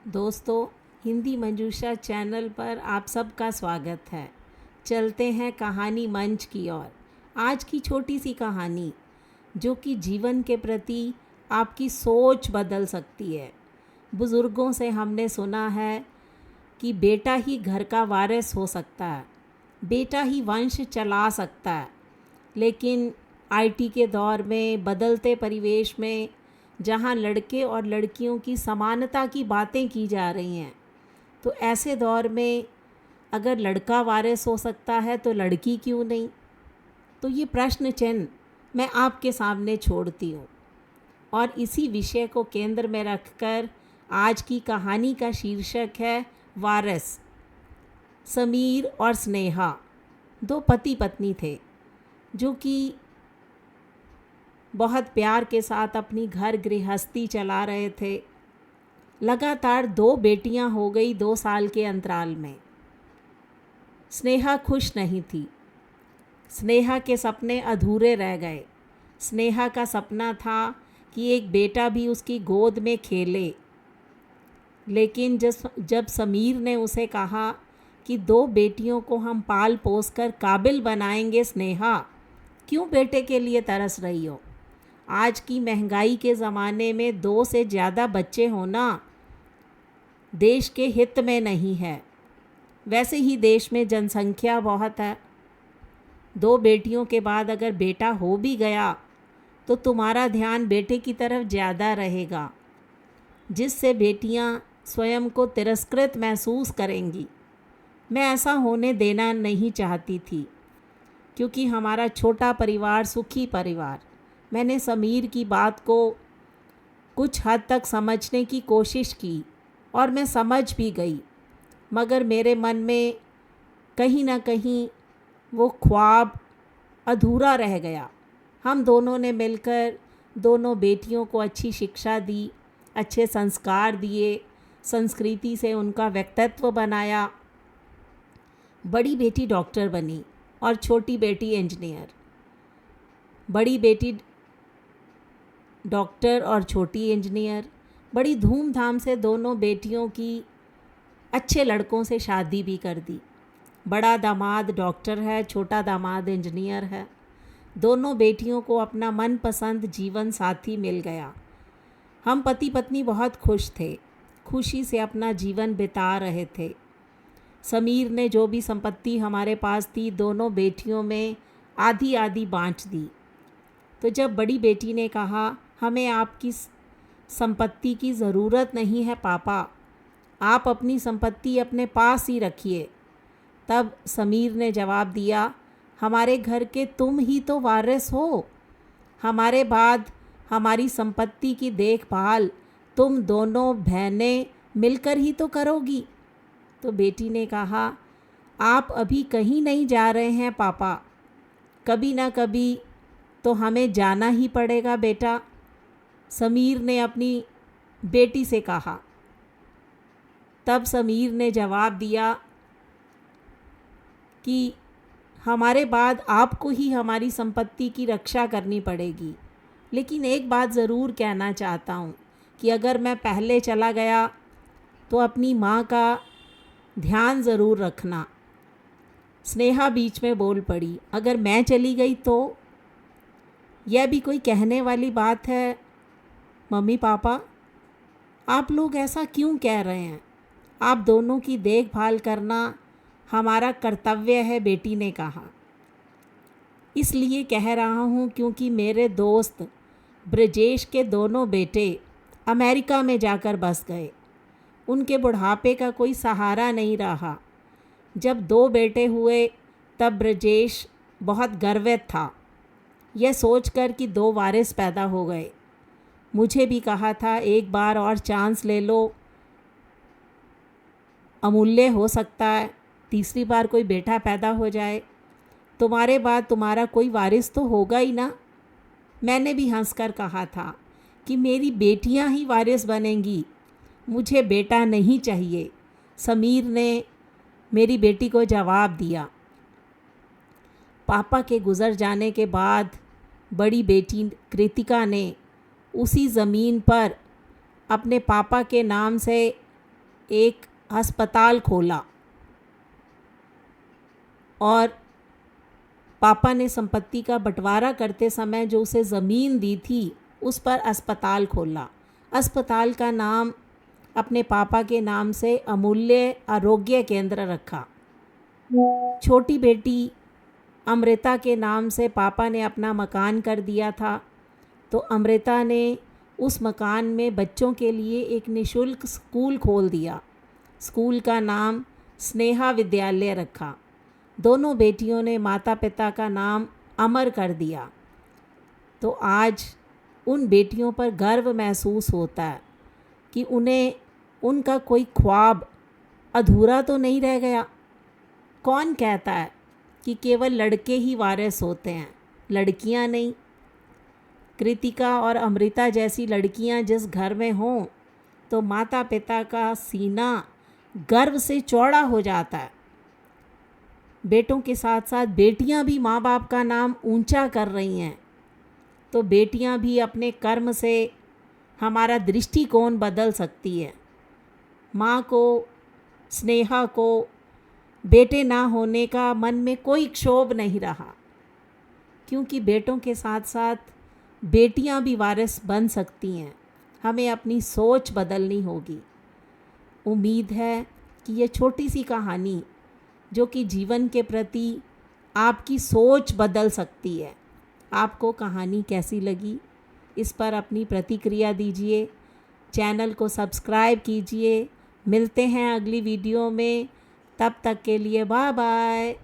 दोस्तों, हिंदी मंजूषा चैनल पर आप सबका स्वागत है। चलते हैं कहानी मंच की ओर। आज की छोटी सी कहानी जो कि जीवन के प्रति आपकी सोच बदल सकती है। बुज़ुर्गों से हमने सुना है कि बेटा ही घर का वारिस हो सकता है, बेटा ही वंश चला सकता है। लेकिन आईटी के दौर में, बदलते परिवेश में, जहाँ लड़के और लड़कियों की समानता की बातें की जा रही हैं, तो ऐसे दौर में अगर लड़का वारिस हो सकता है तो लड़की क्यों नहीं? तो ये प्रश्न चिन्ह मैं आपके सामने छोड़ती हूँ। और इसी विषय को केंद्र में रखकर आज की कहानी का शीर्षक है वारिस। समीर और स्नेहा दो पति पत्नी थे जो कि बहुत प्यार के साथ अपनी घर गृहस्थी चला रहे थे। लगातार 2 बेटियां हो गई 2 साल के अंतराल में। स्नेहा खुश नहीं थी। स्नेहा के सपने अधूरे रह गए। स्नेहा का सपना था कि एक बेटा भी उसकी गोद में खेले। लेकिन जब समीर ने उसे कहा कि 2 बेटियों को हम पाल पोस कर काबिल बनाएंगे, स्नेहा क्यों बेटे के लिए तरस रही हो? आज की महंगाई के ज़माने में 2 से ज़्यादा बच्चे होना देश के हित में नहीं है। वैसे ही देश में जनसंख्या बहुत है। 2 बेटियों के बाद अगर बेटा हो भी गया तो तुम्हारा ध्यान बेटे की तरफ ज़्यादा रहेगा, जिससे बेटियां स्वयं को तिरस्कृत महसूस करेंगी। मैं ऐसा होने देना नहीं चाहती थी, क्योंकि हमारा छोटा परिवार सुखी परिवार। मैंने समीर की बात को कुछ हद तक समझने की कोशिश की और मैं समझ भी गई, मगर मेरे मन में कहीं ना कहीं वो ख्वाब अधूरा रह गया। हम दोनों ने मिलकर दोनों बेटियों को अच्छी शिक्षा दी, अच्छे संस्कार दिए, संस्कृति से उनका व्यक्तित्व बनाया। बड़ी बेटी डॉक्टर बनी और छोटी बेटी इंजीनियर। बड़ी बेटी डॉक्टर और छोटी इंजीनियर। बड़ी धूमधाम से दोनों बेटियों की अच्छे लड़कों से शादी भी कर दी। बड़ा दामाद डॉक्टर है, छोटा दामाद इंजीनियर है। दोनों बेटियों को अपना मनपसंद जीवन साथी मिल गया। हम पति पत्नी बहुत खुश थे, खुशी से अपना जीवन बिता रहे थे। समीर ने जो भी संपत्ति हमारे पास थी, दोनों बेटियों में आधी आधी बांट दी। तो जब बड़ी बेटी ने कहा, हमें आपकी संपत्ति की ज़रूरत नहीं है पापा, आप अपनी संपत्ति अपने पास ही रखिए, तब समीर ने जवाब दिया, हमारे घर के तुम ही तो वारिस हो। हमारे बाद हमारी संपत्ति की देखभाल तुम दोनों बहनें मिलकर ही तो करोगी। तो बेटी ने कहा, आप अभी कहीं नहीं जा रहे हैं पापा, कभी ना कभी तो हमें जाना ही पड़ेगा बेटा। समीर ने अपनी बेटी से कहा। तब समीर ने जवाब दिया कि हमारे बाद आपको ही हमारी संपत्ति की रक्षा करनी पड़ेगी। लेकिन एक बात ज़रूर कहना चाहता हूँ कि अगर मैं पहले चला गया तो अपनी माँ का ध्यान ज़रूर रखना। स्नेहा बीच में बोल पड़ी, अगर मैं चली गई तो? यह भी कोई कहने वाली बात है मम्मी पापा? आप लोग ऐसा क्यों कह रहे हैं? आप दोनों की देखभाल करना हमारा कर्तव्य है, बेटी ने कहा। इसलिए कह रहा हूँ क्योंकि मेरे दोस्त ब्रजेश के दोनों बेटे अमेरिका में जाकर बस गए। उनके बुढ़ापे का कोई सहारा नहीं रहा। जब 2 बेटे हुए तब ब्रजेश बहुत गर्वित था, यह सोचकर कि 2 वारिस पैदा हो गए। मुझे भी कहा था, एक बार और चांस ले लो, अमूल्य हो सकता है तीसरी बार कोई बेटा पैदा हो जाए। तुम्हारे बाद तुम्हारा कोई वारिस तो होगा ही ना। मैंने भी हंसकर कहा था कि मेरी बेटियां ही वारिस बनेंगी, मुझे बेटा नहीं चाहिए। समीर ने मेरी बेटी को जवाब दिया। पापा के गुज़र जाने के बाद बड़ी बेटी कृतिका ने उसी ज़मीन पर अपने पापा के नाम से एक अस्पताल खोला और पापा ने संपत्ति का बंटवारा करते समय जो उसे ज़मीन दी थी उस पर अस्पताल खोला। अस्पताल का नाम अपने पापा के नाम से अमूल्य आरोग्य केंद्र रखा। छोटी बेटी अमृता के नाम से पापा ने अपना मकान कर दिया था, तो अमृता ने उस मकान में बच्चों के लिए एक निःशुल्क स्कूल खोल दिया। स्कूल का नाम स्नेहा विद्यालय रखा। दोनों बेटियों ने माता पिता का नाम अमर कर दिया। तो आज उन बेटियों पर गर्व महसूस होता है कि उन्हें उनका कोई ख्वाब अधूरा तो नहीं रह गया। कौन कहता है कि केवल लड़के ही वारिस होते हैं, लड़कियां नहीं। कृतिका और अमृता जैसी लड़कियां जिस घर में हों तो माता पिता का सीना गर्व से चौड़ा हो जाता है। बेटों के साथ साथ बेटियां भी माँ बाप का नाम ऊंचा कर रही हैं, तो बेटियां भी अपने कर्म से हमारा दृष्टिकोण बदल सकती है। माँ को, स्नेहा को बेटे ना होने का मन में कोई क्षोभ नहीं रहा, क्योंकि बेटों के साथ साथ बेटियां भी वारिस बन सकती हैं। हमें अपनी सोच बदलनी होगी। उम्मीद है कि ये छोटी सी कहानी जो कि जीवन के प्रति आपकी सोच बदल सकती है। आपको कहानी कैसी लगी, इस पर अपनी प्रतिक्रिया दीजिए। चैनल को सब्सक्राइब कीजिए। मिलते हैं अगली वीडियो में। तब तक के लिए बाय बाय।